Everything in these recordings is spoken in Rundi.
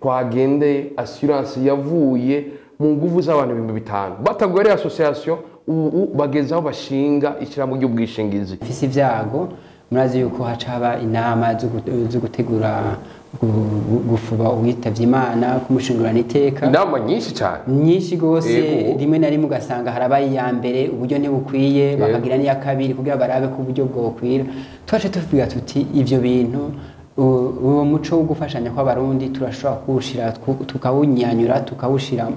twagendeye assurance yavuye mu nguvu z'abantu 5,000 batagwere association ubu bagezaho bashinga ishyirahamwe ry'ubwishingizi. Mfise ivyago murazi yuko hacaba inama zo gutegura gufuba uwitavye Imana kumushingurana iteka. Inama nyinshi cyane, nyinshi gose, rimwe na rimwe ugasanga harabaye ya mbere uburyo ntibukwiye bakagira n'iya kabiri kugira barabe ko uburyo bwokwira. Twaje tuvuga tuti ivyo bintu uwo muco wo gufashanya kw'abarundi turashobora kuwushira tukawunyanyura tukawushira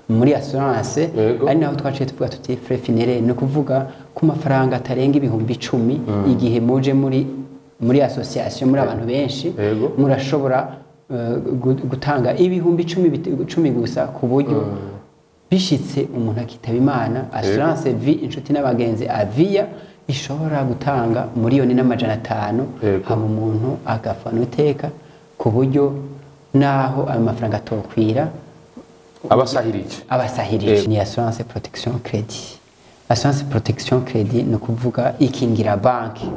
muri assurance, ari naho twaciye tuvuga tuti frais funéraire no kuvuga ku mafaranga atarenga ibihumbi 10 igihe muje muri association muri abantu benshi murashobora gutanga ibihumbi 10 gusa ku buryo bishitse umuntu akitaba Imana assurance vie inshuti n'abagenzi avia ishobora gutanga miliyoni n'amajana 5 hama umuntu agafana iteka ku buryo naho ayo mafaranga atokwira abasahirije ni assurance protection credit. Assurance protection credit no kuvuga ikingira banki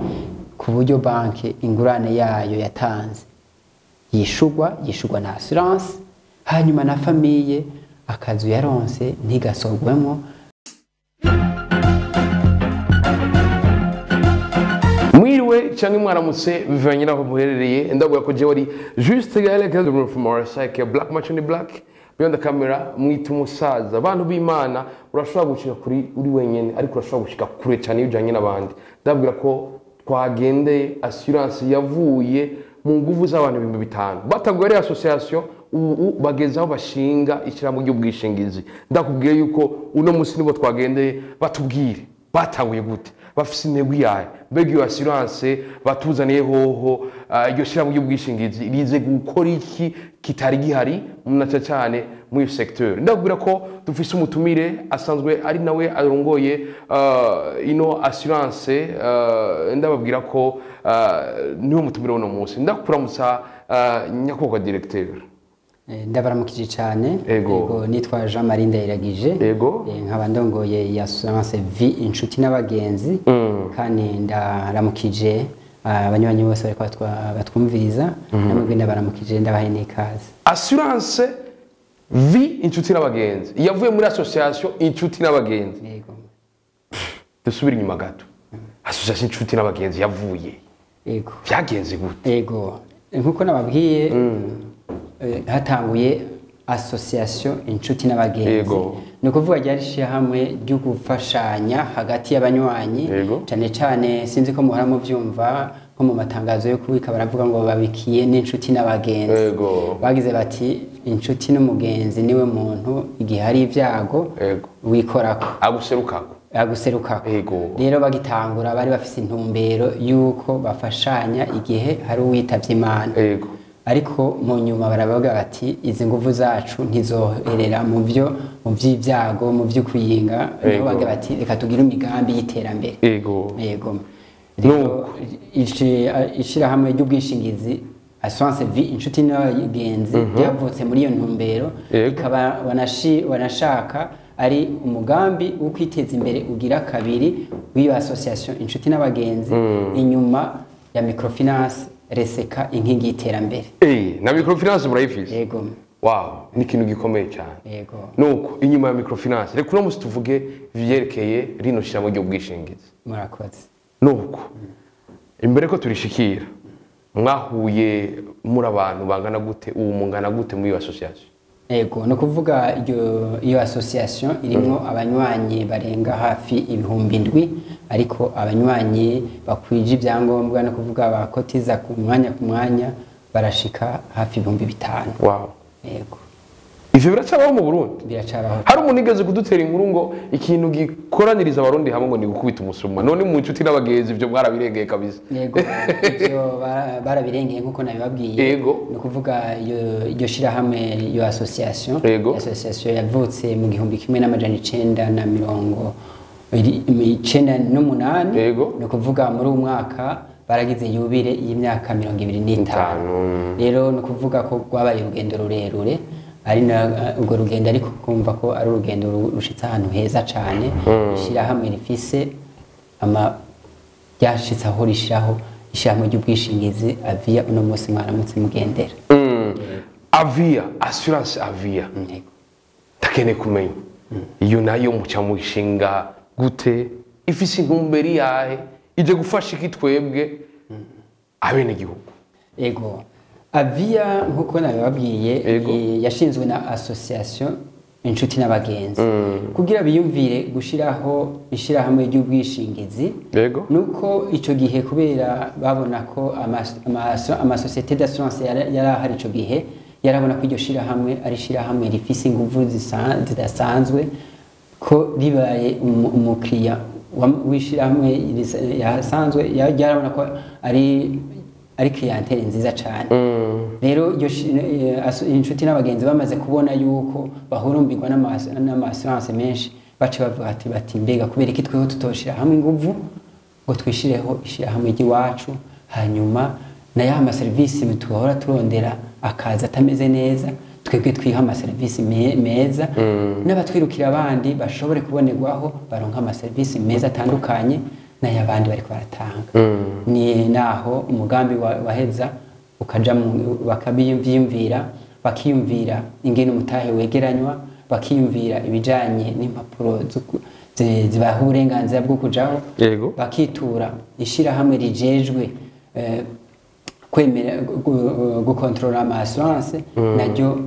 ku buryo banki ingurane yayo yatanze yishugwa na assurance, hanyuma na famille akazu yaronse ntigasorwemo. Mwiriwe cyangwa mwaramutse bivanye naho muherereye, ndavuga ko jewe ari juste gale from our side Black Machine Black beyond the camera mwita umusaza. Abantu b'Imana urashobora gushika kuri uri wenyene ariko urashobora gushika kure cyane bijanye n'abandi. Ndabwira ko twagendeye assurance yavuye mu nguvu z'abantu 5,000 batagwere association ubu bagezaho bashinga ishyirahamwe ry'ubwishingizi. Ndakubwiye yuko uno munsi nibo twagendeye batubwire batanguye gute, bafise intego yayo, mbega iyo assurance batuzaniye hoho iryo shyirahamwe ry'ubwishingizi rize gukora iki kitari gihari munaca cyane muri secteur. Ndabwira ko dufise umutumire asanzwe ari nawe arongoye ino assurance, ndababwira ko niwe mutumire uno munsi. Ndakuramutsa nyakubahwa directeur. Ndabaramukije cyane, yego nitwa Jean Marie Ndayiragije, yego nkaba ndongoye ya assurance vie inshuti n'abagenzi, kandi ndaramukije abanywanyi bose bariko batwumviriza, namwe ndabaramukije ndabahe n'ikaze. Assurance vie inshuti n'abagenzi yavuye muri association inshuti n'abagenzi, yego dusubira inyuma gato. Association inshuti n'abagenzi yavuye, yego byagenze gute? Yego nkuko nababwiye hatanguye association inshuti n'abagenzi, no kuvuga ryari hamwe ryo gufashanya hagati y'abanywanyi cyane cyane. Sinzi ko muhora mu vyumva nko mu matangazo yo kubika baravuga ngo babikiye n'inshuti n'abagenzi, bagize bati inshuti n'umugenzi niwe muntu igihe hari ivyago wikorako aguserukako. Rero bagitangura bari bafise intumbero yuko bafashanya igihe hari uwitavye Imana, ariko mu nyuma baravuga bati izi nguvu zacu ntizoherera mu vy'ivyago mu vy'ukuyinga, niho bavuga bati reka tugire imigambi y'iterambere. Rero ishirahamwe ry'ubwishingizi assurance vie inshuti n'abagenzi ryavutse muri iyo ntumbero, ikaba wanashaka ari umugambi wo kwiteza imbere ugira kabiri w'iyo association inshuti n'abagenzi, inyuma ya microfinance reseka inkingi y'iterambere. Na microfinance murayifise? Yego. Wow, ni ikintu gikomeye cyane. Yego. Nuko inyuma ya microfinance reka uno musi tuvuge vyerekeye rino shyirahamwe ry'ubwishingizi. Murakoze. Nuko imbere ko turishikira mwahuye muri abantu bangana gute, ubu mungana gute muri iyo association? Yego no kuvuga iyo association irimo abanywanyi barenga hafi ibihumbi 7, ariko abanywanyi bakwije ibyangombwa no kuvuga bakotiza ku mwanya barashika hafi ibihumbi 5. Wow. Yego. Ivyo biracabaho mu Burundi? Biracabaho. Hari umuntu igeze kudutera inkuru ngo ikintu gikoraniriza abarundi hamwe ngo ni gukubita umusuma, none mu nshuti n'abagenzi ivyo mwarabirengeye kabisa. Yego ivyo barabirengeye nkuko nabibabwiye. Yego. No kuvuga iyo shirahamwe iyo association yavutse mu 1998. Yego. No kuvuga muri umwaka baragize yubire y'imyaka 25. Rero no kuvuga ko rwabaye urugendo rurerure, ari na urwo rugendo ariko kumva ko ari urugendo rushitse ahantu heza cyane. Ishirahamwe rifise ryashitse aho rishiraho ishyirahamwe ry'ubwishingizi Avia uno munsi mwaramutse mugendera. avia assurance avia takeneye kumenya iyo nayo muca mushinga gute ifise intumberi yahe ije gufasha iki twebwe abene gihugu ego avia nkuko nabibabwiye yashinzwe na association inshuti n'abagenzi kugira biyumvire gushiraho ishirahamwe ry'ubwishingizi nuko ico gihe kubera babona ko ama société d'assurance yarahari ico gihe yarabona ko iryo shirahamwe ari shirahamwe rifise inguvu zidasanzwe ko ribaye umukiriya w'ishirahamwe yasanzwe yarabona ko ari clientele nziza cyane rero inshuti n'abagenzi bamaze kubona yuko bahurumbirwa n'amassurance menshi bace bavuga bati mbega kubera iki tweho tutoshira hamwe inguvu ngo twishireho ishirahamwe ry'iwacu hanyuma na ya ma service tuhora turondera akaza atameze neza twebwe twiha ama service meza n'abatwirukira abandi bashobore kubonerwaho baronka ama service meza atandukanye n'ayabandi bari baratanga ni naho umugambi waheza ukaja bakabiyumvira bakiyumvira ingene umutahe wegeranywa bakiyumvira ibijanye n'impapuro zibaha uburenganzira bwo kujaho bakitura ishirahamwe rijejwe kwemera gukontrola ama assurance naryo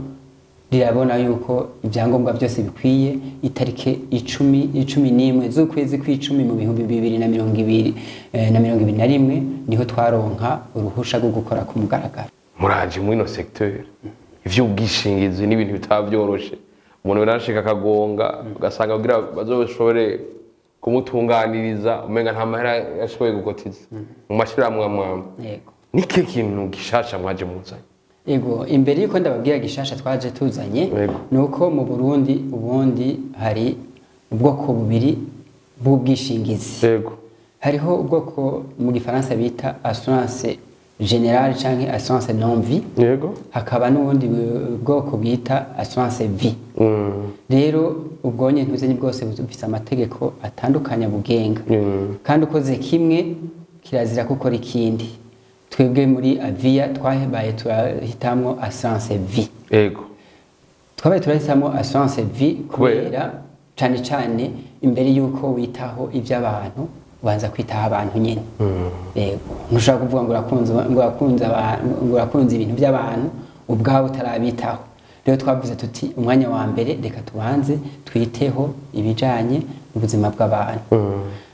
rirabona yuko ibyangombwa byose bikwiye itarike 11 z'ukwezi kw'icumi mu 2021 niho twaronka uruhusha rwo gukora ku mugaragaro muraje muri no secteur ivy'ubwishingizi n'ibintu bitavyoroshe umuntu yarashika akagonga ugasanga kugira bazoshobore kumutunganiriza umenga nta mahera yashoboye gukotiza mu mashiramwe amwamwe yego niki kintu gishasha mwaje muzanye ego imbere yuko ndababwira gishasha twaje tuzanye nuko mu Burundi ubundi hari ubwoko bubiri bw'ubwishingizi yego hariho ubwoko mu gifaransa bita assurance générale canke assurance non vie yego hakaba n'ubundi bwoko bita assurance vie rero ubwonye ntuzanye bwose bufise amategeko atandukanye bugenga kandi ukoze kimwe kirazira gukora ikindi twebwe muri avia twabaye turahitamwo assurance vie yego twabaye turahitamwo assurance vie kubera cyane imbere yuko witaho iby'abantu ubanza kwitaho abantu nyene yego ntushaka kuvuga ngo urakunze ibintu by'abantu ubwabo utarabitaho rero twavuze tuti umwanya wa mbere reka tubanze twiteho ibijanye n'ubuzima bw'abantu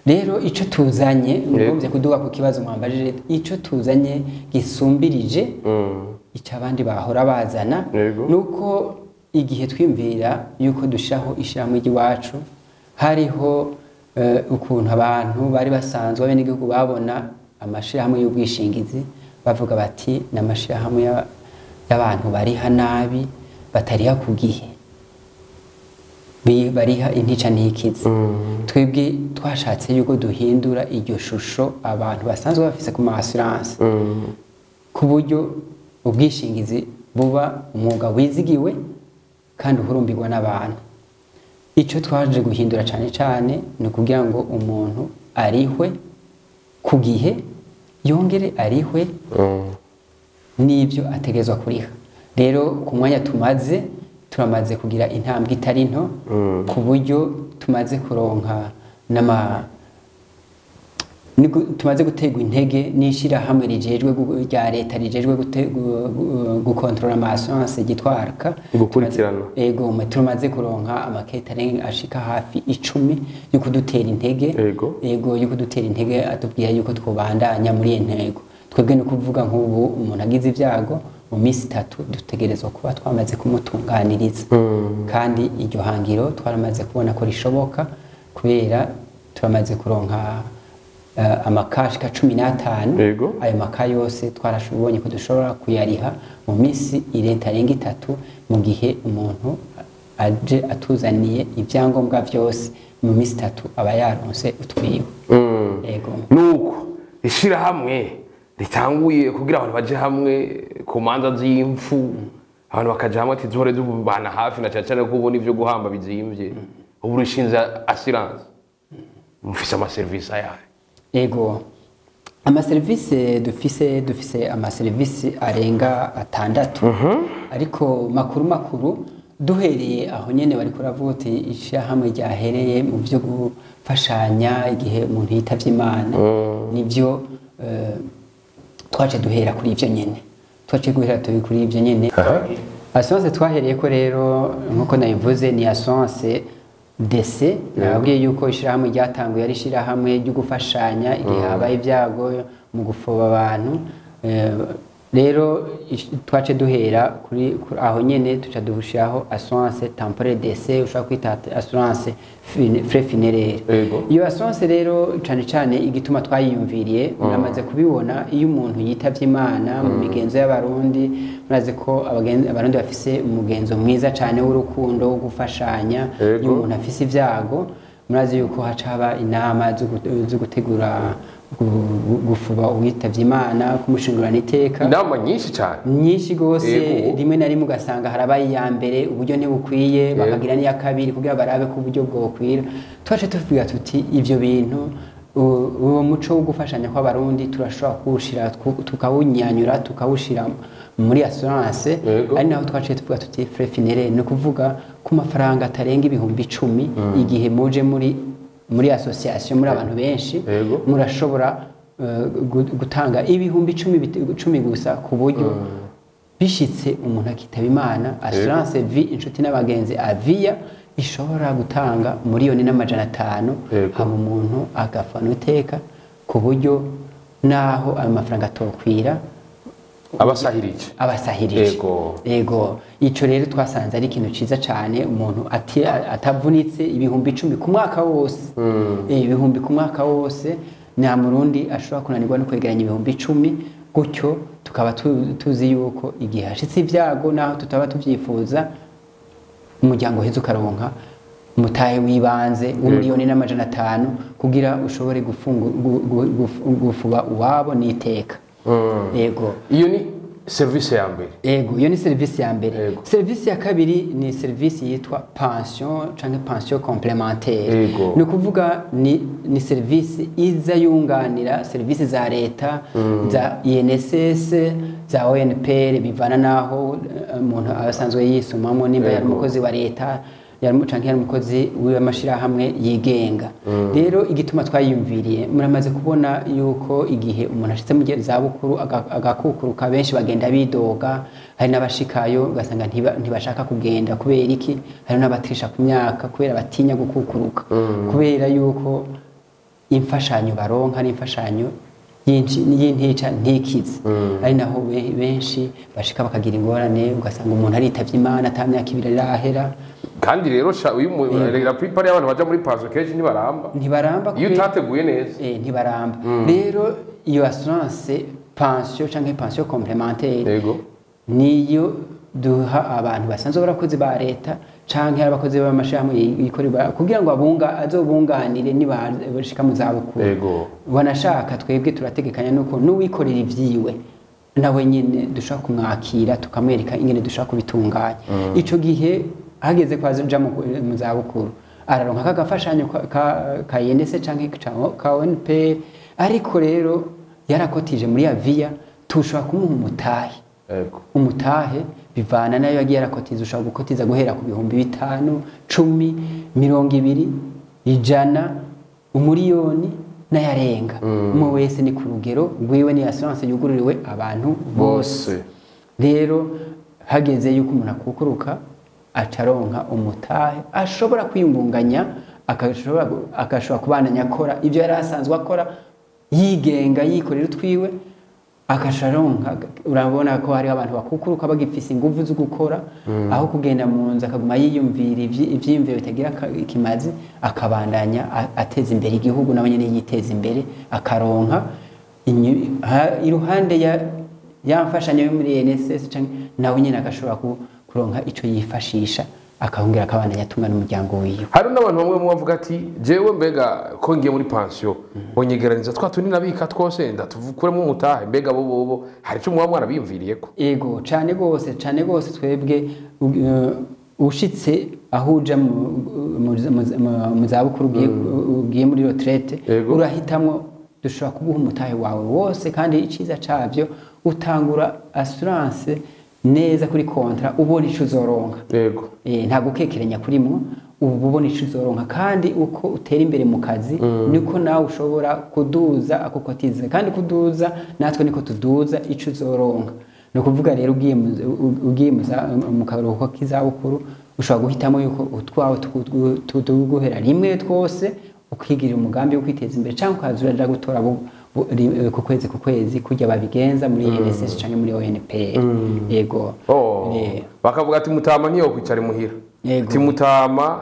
rero ico tuzanye ngomvye kuduga ku kibazo mwambajije ico tuzanye gisumbirije ico abandi bahora bazana nuko igihe twimvira yuko dushiraho ishirahamwe ry'iwacu hariho ukuntu abantu bari basanzwe bene igihugu babona amashirahamwe y'ubwishingizi bavuga bati n'amashirahamwe y'abantu bariha nabi batariha ku gihe bariha intica ntikize twebwe twashatse yuko duhindura iryo shusho abantu basanzwe bafise ku assurance ku buryo ubwishingizi buba umwuga wizigiwe kandi uhurumbirwa n'abantu ico twaje guhindura cyane ni kugira ngo umuntu arihwe ku gihe yongere arihwe n'ibyo ategezwa kuriha rero ku mwanya turamaze kugira intambwe itari nto ku buryo tumaze kuronka tumaze gutegwa intege n'ishirahamwe rijejwe rya leta rijejwe gukontrola ama assurance gitwaraka gukurikirana ego tumaze kuronka amaketering ashika hafi 10 yo kudutera intege ego yo kudutera intege atubwira yuko twobandanya muri intego twebwe no kuvuga nk'ubu umuntu agize ibyago mu minsi 3 dutegerezwa kuba twamaze kumutunganiriza kandi iryo hangiro twaramaze kubona ko rishoboka kubera turamaze kuronka amakashika 15 ayo maka yose twarashubonye ko dushobora kuyariha mu minsi iretarenga 3 mu gihe umuntu aje atuzaniye ibyangombwa byose mu minsi 3 aba yaronse utwiwe yego nuko ishira hamwe ritanguye kugira abantu baje hamwe ku manza z'imfu abantu bakaja hamwe ati zore dubana hafi na cyane ko ubona ivyo guhamba bizimvye ubu rishinze assurance mufise ama service ayahe ego amaserivisi dufise amaserivisi arenga 6 ariko makuru duhereye aho nyene bari kuravuga uti ishyirahamwe ryahereye mu byo gufashanya igihe umuntu yitavye Imana nivyo twaje duhera kuri ivyo nyene kuri ivyo nyene assurance twahereye ko rero nkuko nabivuze ni assurance dese nabwiye yuko ishyirahamwe ryatanguye ari ishyirahamwe ryo gufashanya igihe habaye ibyago mu gufoba abantu rero twace duhera kuri aho nyene tuca dushiraho assurance temporaire d'essai ushaka kwita assurance frais funéraire iyo assurance rero cyane igituma twayiyumviriye namaze kubibona iyo umuntu yitavye Imana mu migenzo y'abarundi muraze ko abarundi bafise umugenzo mwiza cyane w'urukundo wo gufashanya iyo umuntu afise ibyago muraze yuko hacaba inama zo gutegura gufuba uwitavye Imana kumushingurana iteka inama nyinshi cyane nyinshi gose rimwe na rimwe ugasanga harabaye ya mbere uburyo ntibukwiye bakagira n'iya kabiri kugira barabe ko uburyo bwokwira twaje tuvuga tuti ivyo bintu uwo muco wo gufashanya kw'abarundi turashobora kuwushira tukawunyanyura tukawushira muri assurance ari naho twaciye tuvuga tuti frais funéraire no kuvuga ku mafaranga atarenga ibihumbi 10 igihe muje muri association muri abantu benshi murashobora gutanga ibihumbi 10 gusa ku buryo bishitse umuntu akitaba Imana assurance vie inshuti n'abagenzi avia ishobora gutanga miliyoni n'500 hama umuntu agafana iteka ku buryo naho ayo mafaranga atokwira abasahirije ego ico rero twasanze ari ikintu ciza cyane umuntu atavunitse ibihumbi 10 ku mwaka wose ibihumbi ku mwaka wose nta murundi ashobora kunanirwa no kwegeranya ibihumbi 10 gutyo tukaba tuzi yuko igihe hashitse ibyago naho tutaba tuvyifuza umuryango heza ukaronka umutahe wibanze w'umiliyoni n'500 kugira ushobore gufuba uwabo n'iteka ego iyo ni service ya mbere iyo ni service ya mbere service ya kabiri ni service yitwa pension canke pension complémentaire no kuvuga ni service iza yunganira service za leta za INSS za ONPR bivana naho umuntu abasanzwe yisumamo nimba yari umukozi wa leta canke umukozi w'amashirahamwe yigenga rero igituma twayiyumviriye muramaze kubona yuko igihe umuntu ashitse mu zabukuru agakukuruka benshi bagenda bidoga hari n'abashikayo ugasanga ntibashaka kugenda kubera iki hari n'abatisha ku myaka kubera batinya gukukuruka kubera yuko imfashanyo baronka n'imfashanyo y'intica ntikize ari naho benshi bashika bakagira ingorane ugasanga umuntu aritavye Imana atamyaka 2 irahera kandi rero la plupart y'abantu baja muri pension kenshi ntibaramba iyo utateguye neza ntibaramba rero iyo assurance pension canke pension complémentaire niyo duha abantu basanzwe barakozi ba leta canke abakozi b'amashirahamwe yikorera kugira ngo azobunganire nibashika mu zabukuru banashaka twebwe turategekanya nuko n'uwikorera ivyiwe nawe nyine dushaka kumwakira tukamwereka ingene dushaka kubitunganya ico gihe hageze kwaja mu zabukuru araronka kagafashanyo ka INSS canke ka ONPR ariko rero yarakotije muri avia tushaka kumuha umutahe bivana nayo yagiye arakotiza ushaka gukotiza guhera ku bihumbi 5 10 20 100 umuriyoni n'ayarenga umwe wese ni ku rugero rwiwe ni assurance yugururiwe abantu bose rero hageze yuko umuntu akukuruka acaronka umutahe ashobora kwiyungunganya akashobora kubandanya akora ibyo yari asanzwe akora yigenga yikorera utwiwe akasharonka urabona ko hari abantu bakukuruka bagifise ingufu zo gukora aho kugenda mu nzu akaguma yiyumvira ivyimviro bitagira ikimazi akabandanya ateza imbere igihugu nawe nyene yiteza imbere akaronka iruhande yamfashanyo yo muri INSS canke nawe nyene agashobora kuronka ico yifashisha akahongera akabandanya atunga n'umuryango wiwe hari n'abantu bamwe bavuga ati jewe mbega ko ngiye muri pension bonyegeraniza twatundi nabika twose ndatuvukuremo umutahe mbega bobo hari cyo muba mwarabimviriyeko ego cane gose twebwe ushitse ahuja mu zabukuru ugiye muri retraite urahitamwo dushobora kuguha umutahe wawe wose kandi iciza cavyo utangura assurance neza kuri kontra ubona ico uzoronka yego nta gukekeranya kurimwo ubu ubona ico uzoronka kandi uko utera imbere mu kazi niko nawe ushobora kuduza ako kotize kandi kuduza natwe niko tuduza ico uzoronka no kuvuga rero ugiye mu karuhuko k'izabukuru ushobora guhitamo yuko utwawe tuguhera rimwe twose ukigirira umugambi wo kwiteza imbere cyangwa ukazura aja gutora ku kwezi kujya babigenza muri NSS cyangwa muri ONPR yego bakavuga ati mutama ntiyo kwicara muhira timutama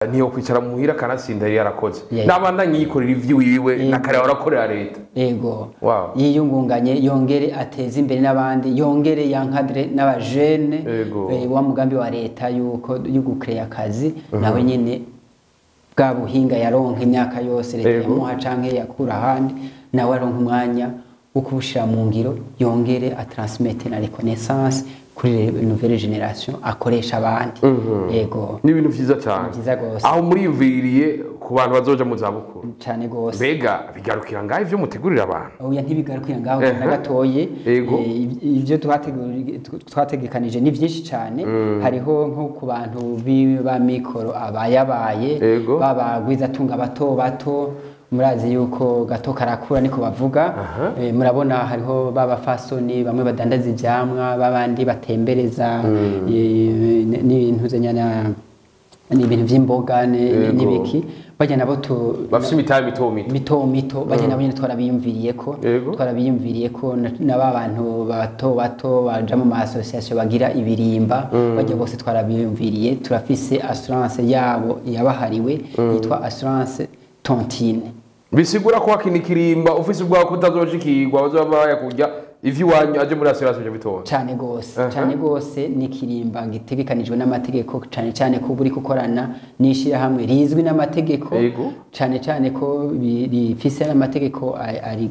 ntiyo kwicara muhira kanasinda yari yarakoze nabanda nyikorera ivyiwiwe nakare warakorera leta yego yiyungunganye yongere ateze imbere n'abandi yongere yankadre n'abajene wa mugambi wa leta yuko yugucreate akazi nawe nyine bwa buhinga yaronka imyaka yose leta yamuha canke yakura ahandi nawe aronka umwanya wo kubushira mu ngiro yongere atransmette na reconnaissance kuri nouvelle génération akoresha abandi yego ni ibintu vyiza cyane aho muriyumviriye ku bantu bazoja mu zabukuru cyane gose bega bigarukira ngaho ivyo mutegurira abantu oya ntibigarukira ngaho na gatoye ivyo twategekanije ni vyinshi cyane hariho nko ku bantu ba mikoro abayabaye babagwiza tunga bato murazi yuko gato karakura niko bavuga murabona hariho baba fasoni bamwe badandaza ivyamwa babandi batembereza n'ibintu zenyana n'ibintu vy'imboga n'ibiki bajya nabo bafite imitahe mito bajya nabo nyine twarabiyumviriye ko n'aba bantu bato baja mu association bagira ibirimba bajya bose twarabiyumviriye turafise assurance yabo yabahariwe yitwa assurance tontine bisigura ko wakinikirimba ufise ubwa kutazoshikirwa bazoba yakujya ivyo wanyu aje muri assurance byo bitonda cyane gose ni kirimba gitegekanijwe n'amategeko cyane ko buri gukorana nishira hamwe rizwi n'amategeko cyane ko rifise n'amategeko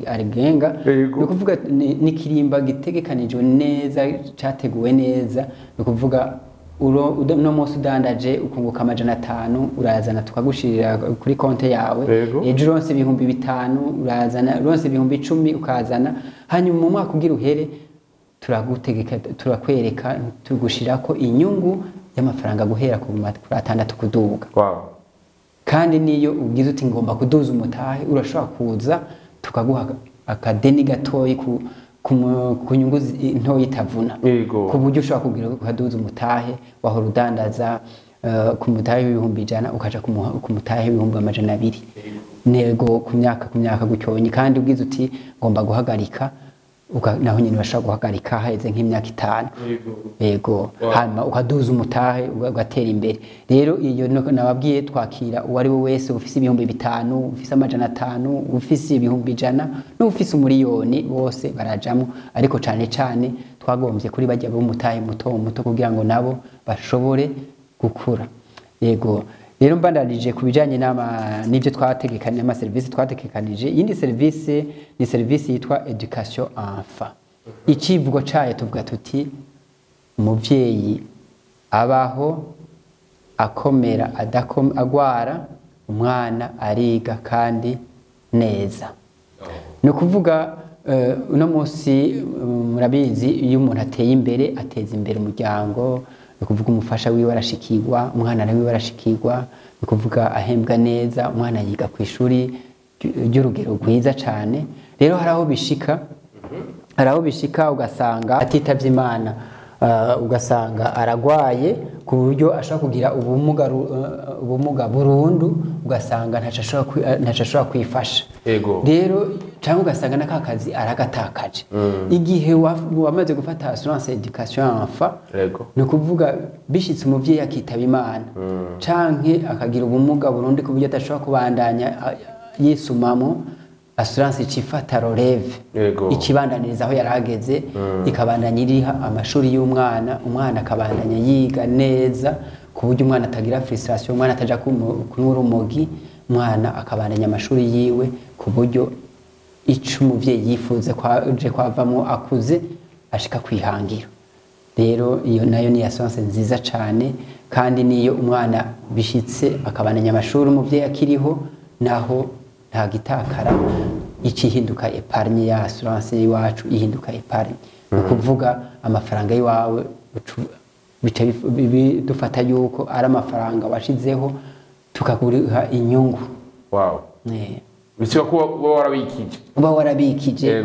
arigenga no kuvuga ni kirimba gitegekanijwe neza cyateguwe neza no kuvuga no munsi udandaje ukunguka 500 urazana tukagushirira kuri konte yawe ejo ronse 5,000 urazana ronse 10,000 ukazana hanyuma mu mwaka ugira uhere turakwereka tugushirako inyungu y'amafaranga guhera ku 6 kuduga kandi niyo ugize uti ngomba kuduza umutahe urashobora kuza tukaguha akadeni gatoyi ku nyungu nto yitavuna ku buryo ushobora kugira ukaduza umutahe wahora udandaza ku mutahe w'100 ukaja ku mutahe w'200 nego ku myaka gucyonye kandi ubwiza uti ngomba guhagarika naho nyine bashaka guhagarika haheze nk'imyaka 5 yego hanyuma ukaduza umutahe ugatera imbere rero iyo nababwiye twakira uwari we wese ufise 5,000 ufise 500 ufise 100 n'ufise umuriyoni bose barajamo ariko cyane twagombye kuri bajya bo mutahe muto kugira ngo nabo bashobore gukura yego rero mbandanije kubijanye n'ivyo twategekanije ama service twategekanije yindi service ni service yitwa education enfant ikivugo cayo tuvuga tuti umuvyeyi abaho akomera agwara umwana ariga kandi neza no kuvuga uno munsi murabizi iyo umuntu ateye imbere ateza imbere umuryango kuvuga umufasha wiwe arashikirwa umwana nawe arashikirwa kuvuga ahembwa neza umwana yiga ku ishuri ry'urugero rwiza cyane rero haraho bishika ugasanga atitavye Imana ugasanga aragwaye ku buryo ashaka kugira ubumuga burundu ugasanga ntashobora kwifasha rero cyangwa ugasanga n'akakazi aragatakaje igihe wamaze gufata assurance education enfant no kuvuga bishitse umuvyeyi akitaba Imana canke akagira ubumuga burundu ku buryo atashobora kubandanya yisumamo assurance cifata relève ikibandaniriza aho yarageze ikabandanya iriha amashuri y'umwana akabandanya yiga neza ku buryo umwana atagira frustration umwana ataja kunywa urumogi umwana akabandanya amashuri yiwe ku buryo ico umuvyeyi yifuze kwaje kwavamo akuze ashika kwihangira rero iyo nayo ni assurance nziza cyane kandi niyo umwana bishitse akabandanya amashuri umuvyeyi akiriho naho nta gitakara ihinduka epargne ya assurance y'iwacu ihinduka epargne ukuvuga amafaranga yiwawe bica dufata yuko ari amafaranga washizeho tukaguriha inyungu. Wow. Bisiba kuba warabikije. Uba warabikije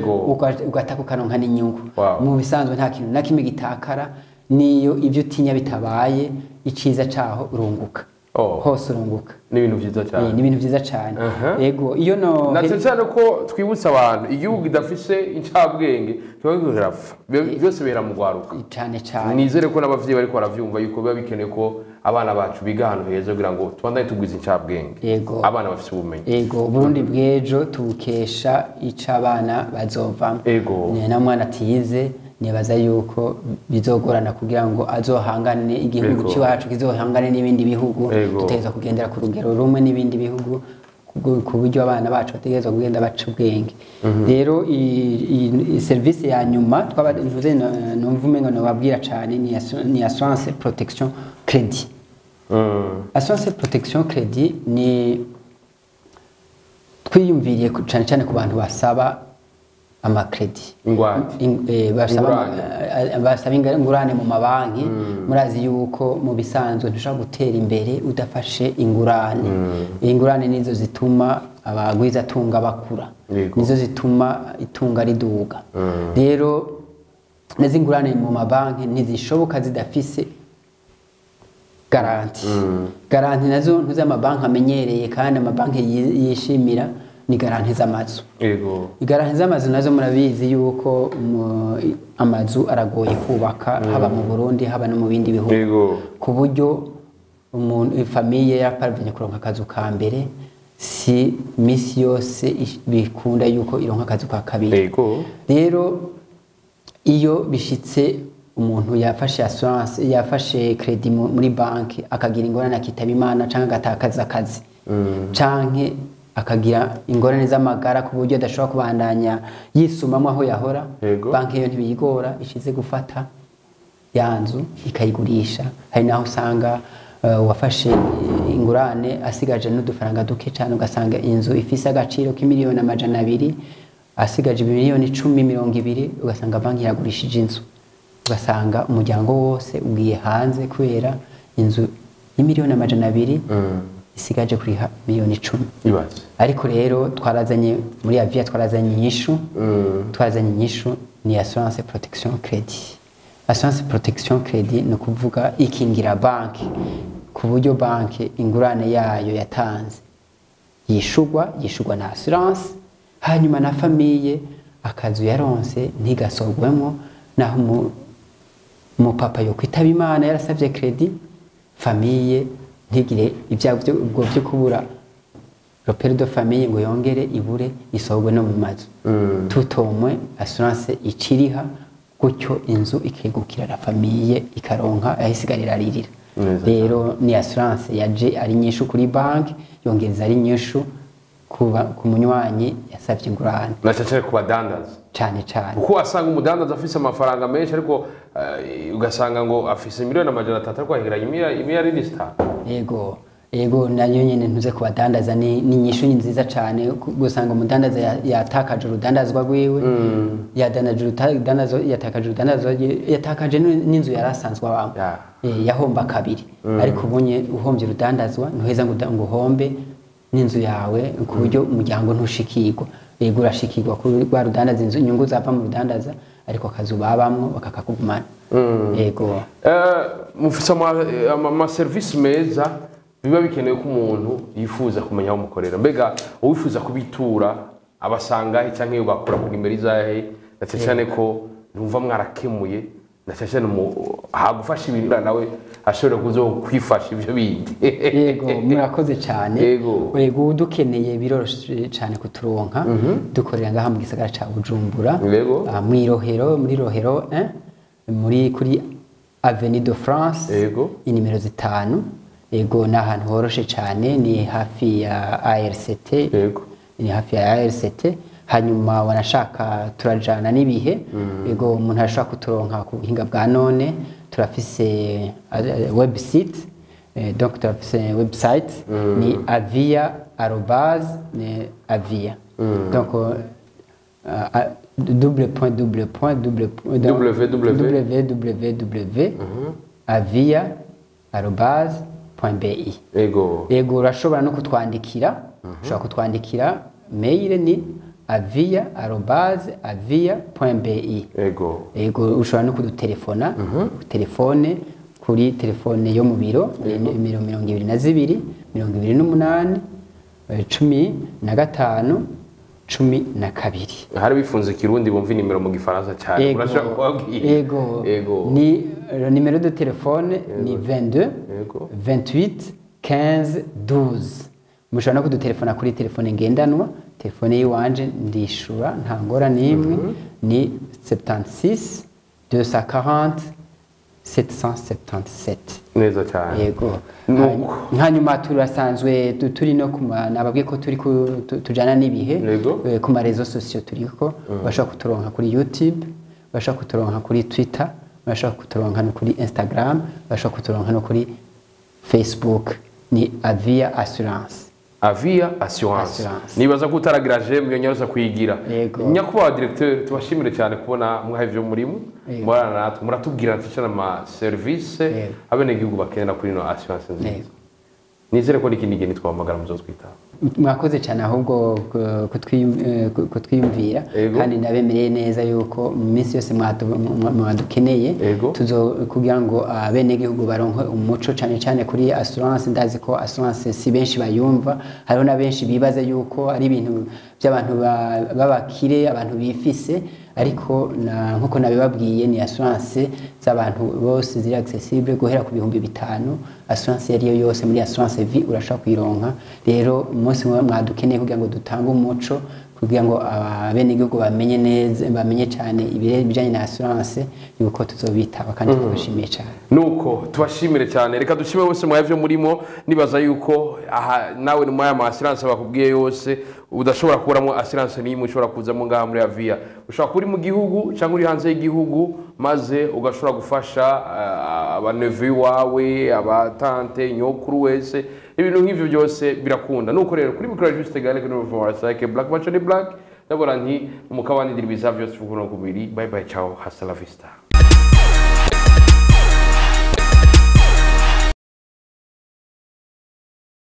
ugataka ukaronka n'inyungu. Mu bisanzwe nta kintu na kimwe gitakara niyo ivyo utinya bitabaye iciza caho urunguka. Hose urunguka. Ni ibintu vyiza cyane. Ni ibintu vyiza cyane. Yego iyo no natse ko twibutsa abantu igihugu gidafise incabwenge twagirapfa byose bera mu gwaruka cyane cyane. Nizere ko n'abavyeyi bari ko baravyumva yuko biba bikeneye ko abana bacu biga ahantu heza kugira ngo tubandanye tugwiza incabwenge abana bafise ubumenyi. Yego Burundi bw'ejo tubukesha icabana bazovamo. Na mwana atize nibaza yuko bizogorana kugira ngo azohangane igihugu cyacu kizohangane n'ibindi bihugu tuteza kugendera ku rugero rumwe n'ibindi bihugu ku buryo abana bacu bategezwa kugenda baca ubwenge. Rero i service ya nyuma twabavuze numvume ngo nababwira cyane ni assurance protection credit. Assurance protection credit ni twiyumviriye cyane cyane ku bantu basaba amakredi basaba ingurane mu mabanki. Murazi yuko mu bisanzwe ntushobora gutera imbere udafashe ingurane. Ingurane nizo zituma abagwiza tunga bakura, nizo zituma itunga riduga. Rero nezi ingurane mu mabanki ntizishoboka zidafise garanti. Garanti nazo ntuze amabanki amenyereye kandi amabanki yishimira ni garanti z'amazu. Garanti z'amazu nazo murabizi yuko amazu aragoye kubaka haba mu Burundi haba no mu bindi bihugu ku buryo umuntu famille yaparvenye kuronka akazu ka mbere si misi yose bikunda yuko ironka akazu ka kabiri. Rero iyo bishitse umuntu yafashe assurance yafashe credit muri banki akagira ingorane akitaba Imana canke agatakaza akazi canke akagira ingorane z'amagara ku buryo adashobora kubandanya yisumamwe aho yahora, banki yo ntibiyigora ishize gufata yanzu ikayigurisha. Hari naho usanga wafashe ingurane asigaje n'udufaranga duke cyane ugasanga inzu ifise agaciro k'imiliyoni 200 asigaje miliyoni 10-20 ugasanga banki yagurishije inzu, ugasanga umuryango wose ugiye hanze kubera inzu y'imiliyoni 200 isigaje kuriha miliyoni 10. Ariko rero twarazanye muri Avia twarazanye inyishu ni assurance protection credit. Assurance protection credit no kuvuga ikingira banki ku buryo banki ingurane yayo yatanze yishugwa na assurance, hanyuma na famille akazu yaronse ntigasorwemo naho mu papa yo kwitaba Imana yarasavye credit famille ntigire ibyago byo kubura repère de famille ngo yongere ibure isobwe no mu mazu. Tutomwe assurance iciriha gutyo inzu ikegukira la famille ikaronka ahisigarira ririra. Rero ni assurance yaje ari nyishu kuri banki yongereza ari nyishu ku munywanyi yasavye ingurane. Nacace ku badandaza cyane uko asanga umudandaza afise amafaranga menshi ariko ugasanga ngo afise miliyoni 300 ariko ahiranye imiliyaridi 5. Yego nayo nyene ntuze ku badandaza ni nyishu nziza cyane gusanga umudandaza yatakaje urudandazwa rwiwe yatakaje n'inzu yarasanzwe abamo yahomba kabiri. Ariko ubunye uhombye urudandazwa ntuheza ngo uhombe n'inzu yawe ku buryo umuryango ntushikirwa. Yego urashikirwa kuri rwa rudandaza inzu inyungu zava mu rudandaza ariko akazu babamwo bakakakugumana. Yego mufisa ama service meza biba bikenewe ko umuntu yifuza kumenya aho mukorera. Mbega uwifuza kubitura abasanga cyangwa ubakora ku imbere zahe cyane ko numva mwarakemuye cyane hagufasha ibintu nawe ashobora kuzo kwifasha ibyo bindi. Yego murakoze cyane. Yego dukeneye biroroshe cyane kuturonka dukorera ngaha mu gisagara ca Bujumbura muri Rohero muri kuri Avenue de France inimero 5. Yego nahantu horoshe cyane ni hafi ya ARCT. Ni hafi ya ARCT. Hanyuma wanashaka turajana n'ibihe. Yego umuntu ashaka kuturonka ku buhinga bwa none turafise website donc turafise website ni avia@avia donc www.avia@bi. Ego urashobora no kutwandikira, ushobora kutwandikira mail ni avia@avia.bi. Ego ushobora no kudutelefona telefone kuri telefone yo mu biro 22 28 15 12. Hari bifunze kirundi bumva nimero mu gifaransa cyane urashaka kubabwira. Ego ni nimero de telefone ni 22 28 15 12. Mushobora no kudutelefona kuri telefone ngendanwa, telefone yiwanje ndishura nta ngora nimwe ni 76 240 777. Neza cyane. Yego. Hanyuma turasanzwe turi no nababwiye ko turi tujana n'ibihe ku marezo sosiyo turiko, bashaka kuturonka kuri YouTube, bashaka kuturonka kuri Twitter, bashaka kuturonka no kuri Instagram, bashaka kuturonka no kuri Facebook ni Avia Assurance. Avia Assurance. Nibaza ko utaragiraje myonyaruza kuyigira. Nyakubahwa directeur tubashimire cyane kubona mwahevye umurimo. Murana natwe muratubwira ticana ma service abene gihugu bakenera kuri no assurance nziza. Nizere ko ikindi gihe nitwamagara muzotwita. Mwakoze cyane ahubwo kutwiyumvira kandi nabemereye neza yuko mu minsi yose mwadukeneye kugira ngo abene gihugu baronke umuco cyane cyane kuri assurance. Ndazi ko assurance si benshi bayumva, hariho na benshi bibaza yuko ari ibintu by'abantu babakire, abantu bifise, ariko nkuko nabibabwiye ni assurance z'abantu bose ziri accessible guhera ku 5,000. Assurance yari yose muri assurance vie urashaka kuyironka. Rero umunsi mwadukeneye kugira ngo dutange umuco kugira ngo abene gihugu bamenye neza, bamenye cyane ibijanye na assurance yuko tuzobitaba kandi tubashimiye cyane. Nuko tubashimire cyane, reka dushime bose mwavyo murimo. Nibaza yuko aha nawe ni mwaya ma assurance bakubwiye yose udashobora kuramo assurance n'imwe ushobora kuzamo ngaha muri Avia. Ushobora kuri mu gihugu cyangwa uri hanze y'igihugu, maze ugashobora gufasha abanevi wawe, abatante, nyokuru wese, ibintu nk'ivyo byose birakunda. Nuko rero kuri micro juste gale que nous voir ça que Black Match on the Black. D'abord nti umukabani diribiza byose fukuno kubiri. Bye bye, ciao, hasta la vista.